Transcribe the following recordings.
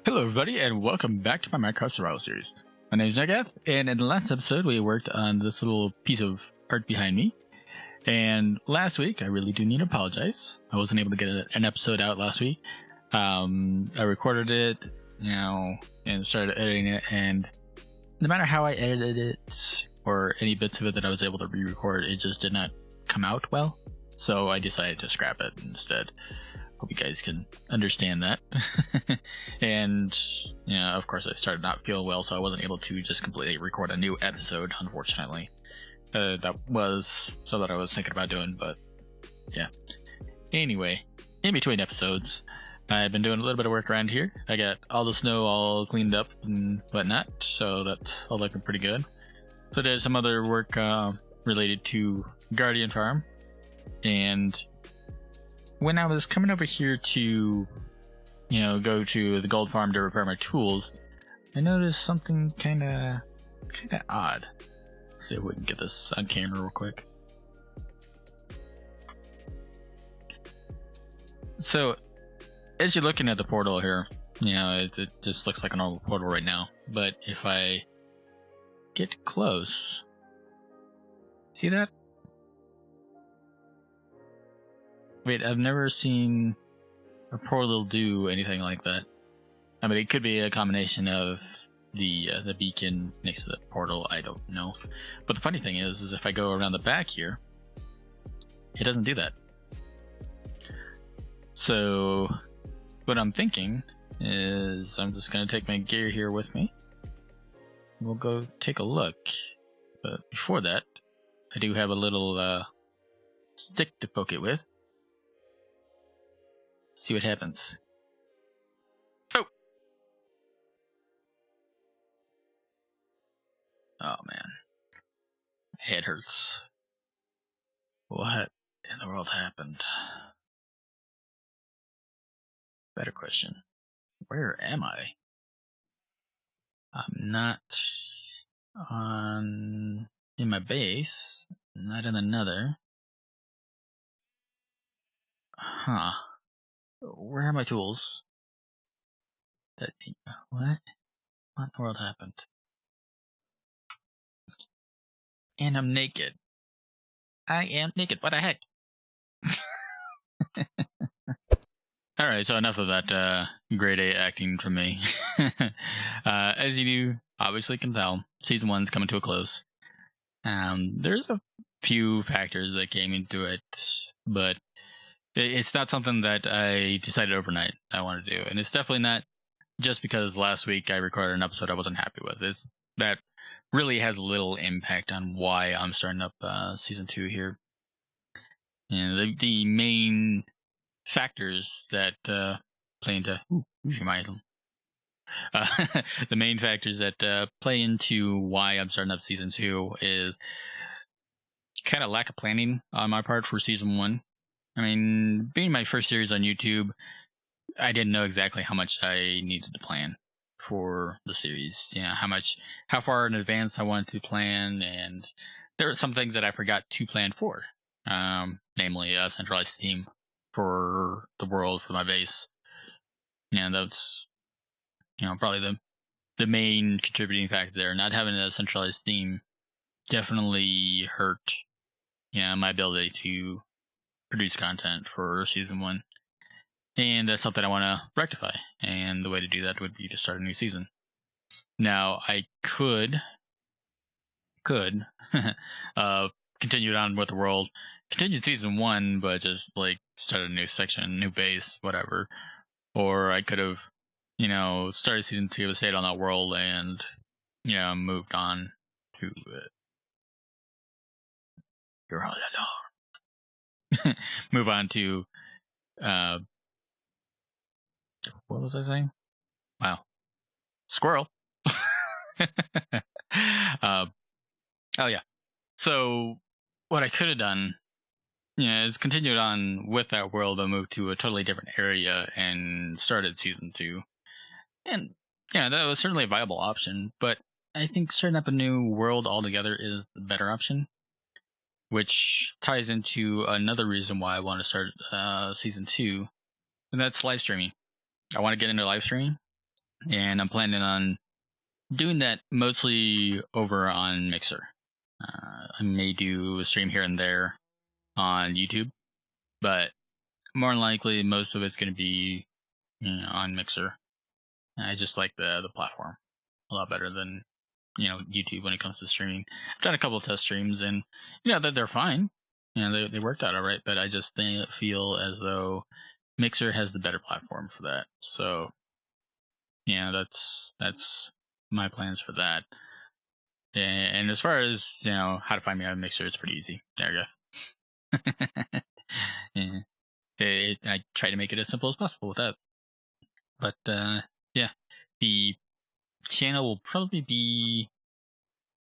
Hello, everybody, and welcome back to my Minecraft Survival Series. My name is Naragath, and in the last episode, we worked on this little piece of art behind me. And last week, I really do need to apologize. I wasn't able to get an episode out last week. I recorded it, and started editing it, and no matter how I edited it, or any bits of it that I was able to re-record, it just did not come out well. So I decided to scrap it instead. Hope you guys can understand that. And, of course I started not feeling well, so I wasn't able to just completely record a new episode, unfortunately. That was something that I was thinking about doing, but yeah. Anyway, in between episodes, I've been doing a little bit of work around here. I got all the snow all cleaned up and whatnot, so that's all looking pretty good. So there's some other work related to Guardian Farm, and when I was coming over here to, go to the gold farm to repair my tools, I noticed something kind of odd. Let's see if we can get this on camera real quick. So, as you're looking at the portal here, it just looks like a normal portal right now. But if I get close, see that? Wait, I've never seen a portal do anything like that. I mean, it could be a combination of the beacon next to the portal. I don't know. But the funny thing is if I go around the back here, it doesn't do that. So what I'm thinking is I'm just going to take my gear here with me. We'll go take a look. But before that, I do have a little stick to poke it with. See what happens. Oh man, head hurts. What in the world happened? Better question. Where am I? I'm not in my base, not in another. Huh. Where are my tools? What? What in the world happened? And I'm naked. I am naked. What the heck? Alright, so enough of that grade A acting from me. As you obviously can tell, season 1's coming to a close. There's a few factors that came into it, but it's not something that I decided overnight I want to do. And it's definitely not just because last week I recorded an episode I wasn't happy with. That really has little impact on why I'm starting up season 2 here. And the main factors that play into my item. The main factors that play into why I'm starting up season 2 is kind of lack of planning on my part for season 1. I mean, being my first series on YouTube, I didn't know exactly how much I needed to plan for the series. How far in advance I wanted to plan, and there were some things that I forgot to plan for. Namely a centralized theme for the world, for my base. That's probably the main contributing factor there. Not having a centralized theme definitely hurt my ability to produce content for season 1. And that's something I want to rectify. And the way to do that would be to start a new season. Now, I could continue on with the world, continue season 1, but just like start a new section, new base, whatever. Or I could have, started season 2, stayed on that world, and moved on to you're all alone. Move on to what was I saying? Wow. Squirrel. Oh yeah. So what I could have done, is continued on with that world, but moved to a totally different area and started season 2. And that was certainly a viable option, but I think starting up a new world altogether is the better option, which ties into another reason why I want to start season 2, and that's live streaming. I want to get into live streaming, and I'm planning on doing that mostly over on Mixer. I may do a stream here and there on YouTube, but more than likely, most of it's going to be on Mixer. I just like the platform a lot better than YouTube when it comes to streaming. I've done a couple of test streams, and that they're fine. They worked out all right, but I just feel as though Mixer has the better platform for that. So that's my plans for that. And as far as how to find me on Mixer, it's pretty easy. Naragath. Yeah. I try to make it as simple as possible with that. But yeah, the channel will probably be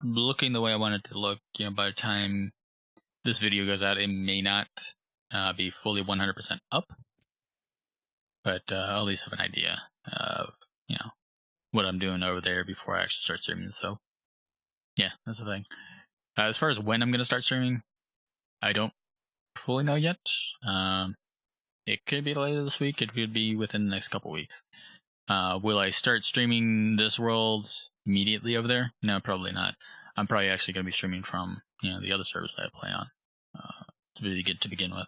looking the way I want it to look. By the time this video goes out, it may not be fully 100% up, but I'll at least have an idea of what I'm doing over there before I actually start streaming. So yeah, that's the thing. As far as when I'm gonna start streaming, I don't fully know yet. It could be later this week. It could be within the next couple weeks. Will I start streaming this world immediately over there? No, probably not. I'm probably actually going to be streaming from the other service that I play on to begin with,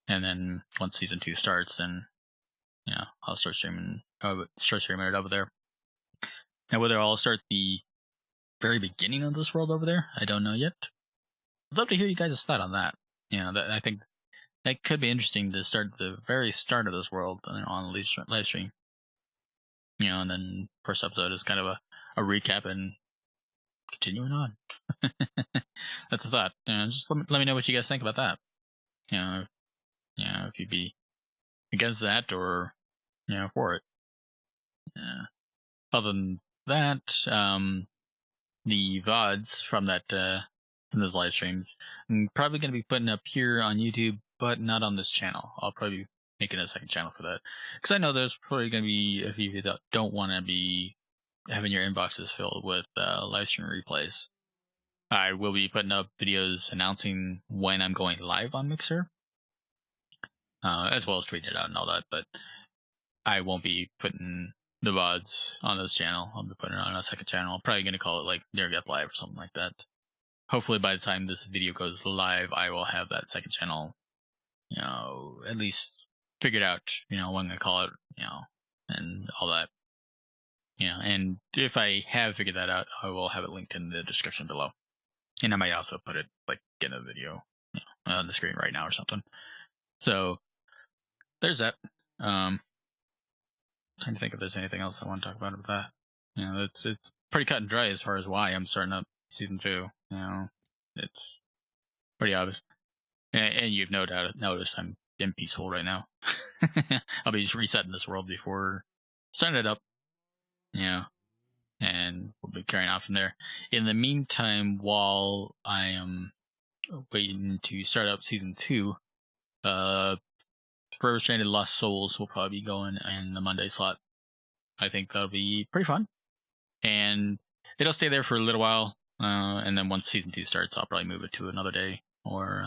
and then once season 2 starts, then I'll start streaming it over there. Now, whether I'll start the very beginning of this world over there, I don't know yet. I'd love to hear you guys' thought on that. I think that could be interesting to start the very start of this world on live stream. And then first episode is kind of a recap and continuing on. That's a thought. Just let me know what you guys think about that. If you'd be against that or for it. Other than that, the VODs from those live streams, I'm probably going to be putting up here on YouTube, but not on this channel. I'll probably be making a second channel for that, because I know there's probably going to be a few of you that don't want to be having your inboxes filled with live stream replays. I will be putting up videos announcing when I'm going live on Mixer, as well as tweeting it out and all that, but I won't be putting the VODs on this channel. I'll be putting it on a second channel. I'm probably going to call it like Naragath Live or something like that. Hopefully by the time this video goes live, I will have that second channel, at least figured out, what I'm going to call it, and all that. And if I have figured that out, I will have it linked in the description below. And I might also put it like in a video on the screen right now or something. So there's that. Trying to think if there's anything else I want to talk about with that. It's pretty cut and dry as far as why I'm starting up season 2. It's pretty obvious. And you've no doubt noticed I'm in peaceful right now. I'll be just resetting this world before starting it up. And we'll be carrying on from there. In the meantime, while I am waiting to start up season 2, Forever Stranded Lost Souls will probably be going in the Monday slot. I think that'll be pretty fun. And it'll stay there for a little while. And then once season 2 starts, I'll probably move it to another day. Or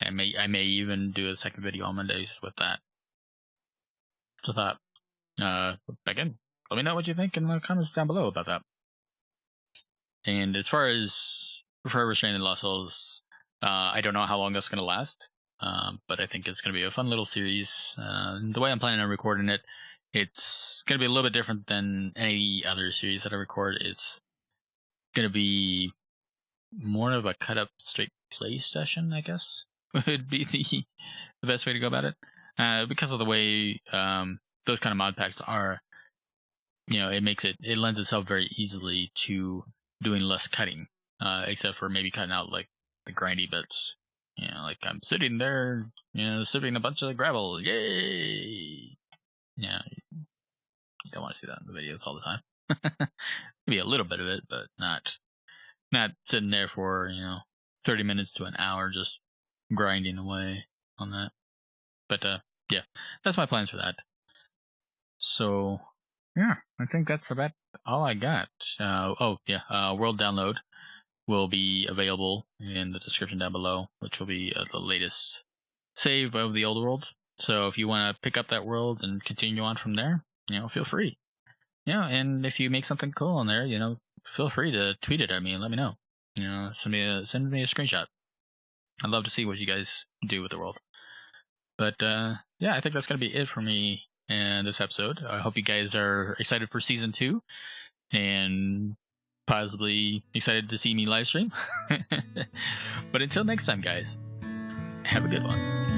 I may even do a second video on Mondays with that. It's a thought. Again, let me know what you think in the comments down below about that. And as far as Forever Stranded Lost Souls, I don't know how long that's going to last. But I think it's going to be a fun little series. The way I'm planning on recording it, it's going to be a little bit different than any other series that I record. It's going to be more of a cut-up straight play session, I guess, would be the best way to go about it. Because of the way those kind of mod packs are, it lends itself very easily to doing less cutting, except for maybe cutting out like the grindy bits. Like I'm sitting there, sipping a bunch of gravel. Yay! Yeah, you don't want to see that in the videos all the time. Maybe a little bit of it, but not sitting there for 30 minutes to an hour just grinding away on that. But yeah, that's my plans for that. So yeah, I think that's about all I got. World download will be available in the description down below, which will be the latest save of the old world. So if you want to pick up that world and continue on from there, feel free. and if you make something cool on there, feel free to tweet it at me and let me know. Send me a screenshot. I'd love to see what you guys do with the world. But yeah, I think that's gonna be it for me in this episode. I hope you guys are excited for season 2 and possibly excited to see me live stream. But until next time, guys, have a good one.